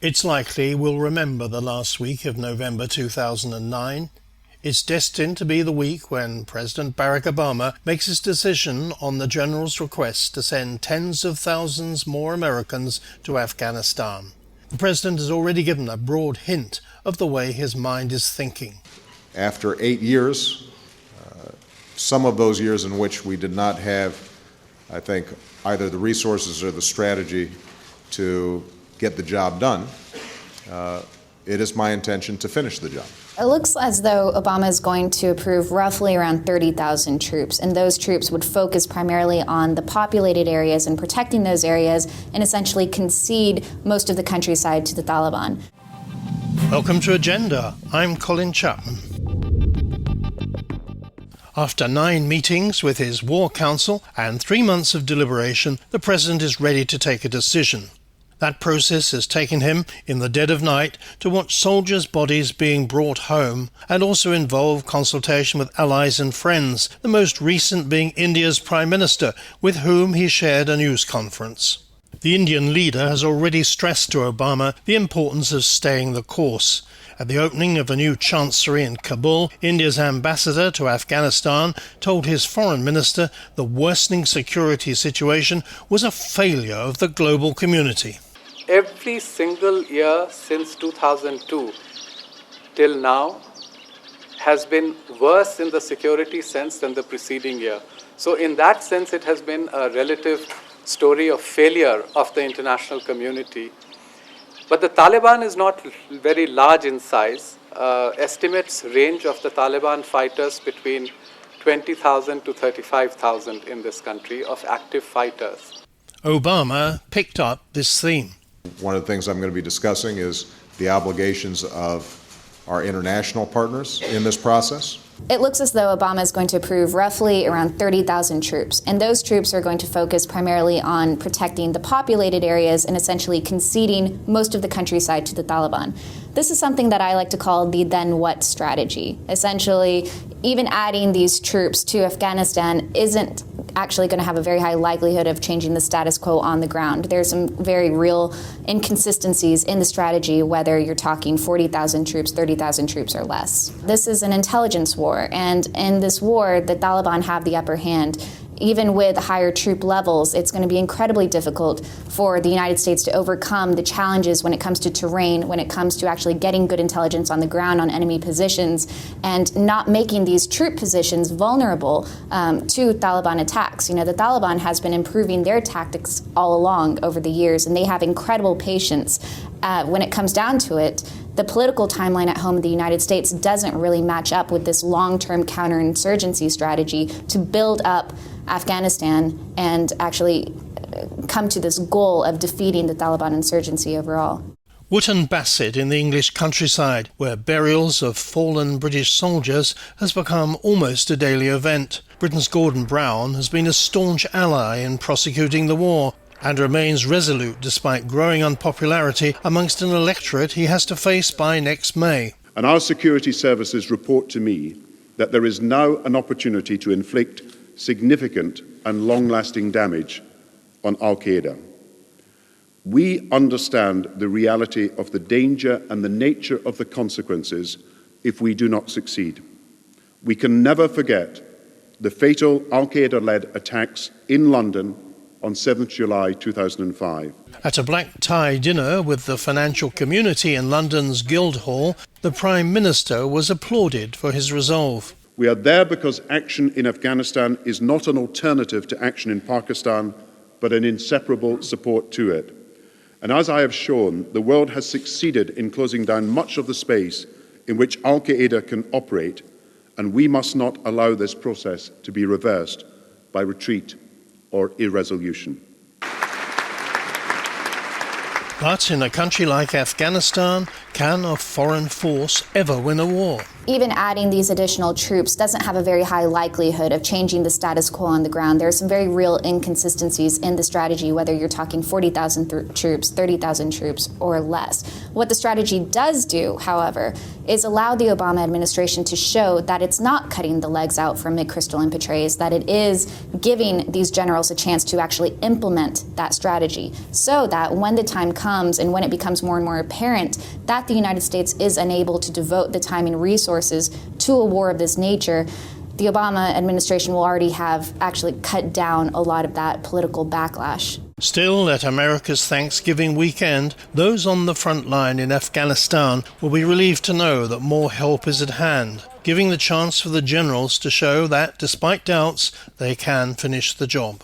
It's likely we'll remember the last week of November 2009. It's destined to be the week when President Barack Obama makes his decision on the General's request to send tens of thousands more Americans to Afghanistan. The President has already given a broad hint of the way his mind is thinking. After 8 years, some of those years in which we did not have, I think, either the resources or the strategy to get the job done, it is my intention to finish the job. It looks as though Obama is going to approve roughly around 30,000 troops, and those troops would focus primarily on the populated areas and protecting those areas and essentially concede most of the countryside to the Taliban. Welcome to Agenda. I'm Colin Chapman. After 9 meetings with his War Council and 3 months of deliberation, the President is ready to take a decision. That process has taken him, in the dead of night, to watch soldiers' bodies being brought home and also involved consultation with allies and friends, the most recent being India's Prime Minister, with whom he shared a news conference. The Indian leader has already stressed to Obama the importance of staying the course. At the opening of a new chancellery in Kabul, India's ambassador to Afghanistan told his foreign minister the worsening security situation was a failure of the global community. Every single year since 2002 till now has been worse in the security sense than the preceding year. So in that sense, it has been a relative story of failure of the international community. But the Taliban is not very large in size. Estimates range of the Taliban fighters between 20,000 to 35,000 in this country of active fighters. Obama picked up this theme. One of the things I'm going to be discussing is the obligations of our international partners in this process. It looks as though Obama is going to approve roughly around 30,000 troops, and those troops are going to focus primarily on protecting the populated areas and essentially conceding most of the countryside to the Taliban. This is something that I like to call the then what strategy. Essentially, even adding these troops to Afghanistan isn't actually going to have a very high likelihood of changing the status quo on the ground. There's some very real inconsistencies in the strategy, whether you're talking 40,000 troops, 30,000 troops, or less. This is an intelligence war, and in this war, the Taliban have the upper hand. Even with higher troop levels, it's going to be incredibly difficult for the United States to overcome the challenges when it comes to terrain, when it comes to actually getting good intelligence on the ground on enemy positions, and not making these troop positions vulnerable to Taliban attacks. You know, the Taliban has been improving their tactics all along over the years, and they have incredible patience. When it comes down to it, the political timeline at home in the United States doesn't really match up with this long-term counterinsurgency strategy to build up Afghanistan and actually come to this goal of defeating the Taliban insurgency overall. Wootton Bassett in the English countryside, where burials of fallen British soldiers has become almost a daily event. Britain's Gordon Brown has been a staunch ally in prosecuting the war and remains resolute despite growing unpopularity amongst an electorate he has to face by next May. And our security services report to me that there is now an opportunity to inflict significant and long-lasting damage on Al-Qaeda. We understand the reality of the danger and the nature of the consequences if we do not succeed. We can never forget the fatal Al-Qaeda-led attacks in London on 7th July 2005. At a black-tie dinner with the financial community in London's Guildhall, the Prime Minister was applauded for his resolve. We are there because action in Afghanistan is not an alternative to action in Pakistan, but an inseparable support to it. And as I have shown, the world has succeeded in closing down much of the space in which Al-Qaeda can operate, and we must not allow this process to be reversed by retreat or irresolution. But in a country like Afghanistan, can a foreign force ever win a war? even adding these additional troops doesn't have a very high likelihood of changing the status quo on the ground. There are some very real inconsistencies in the strategy, whether you're talking 40,000 troops, 30,000 troops, or less. What the strategy does do, however, is allow the Obama administration to show that it's not cutting the legs out from McChrystal and Petraeus, that it is giving these generals a chance to actually implement that strategy, so that when the time comes and when it becomes more and more apparent that the United States is unable to devote the time and resources to a war of this nature, the Obama administration will already have actually cut down a lot of that political backlash. Still, at America's Thanksgiving weekend, those on the front line in Afghanistan will be relieved to know that more help is at hand, giving the chance for the generals to show that, despite doubts, they can finish the job.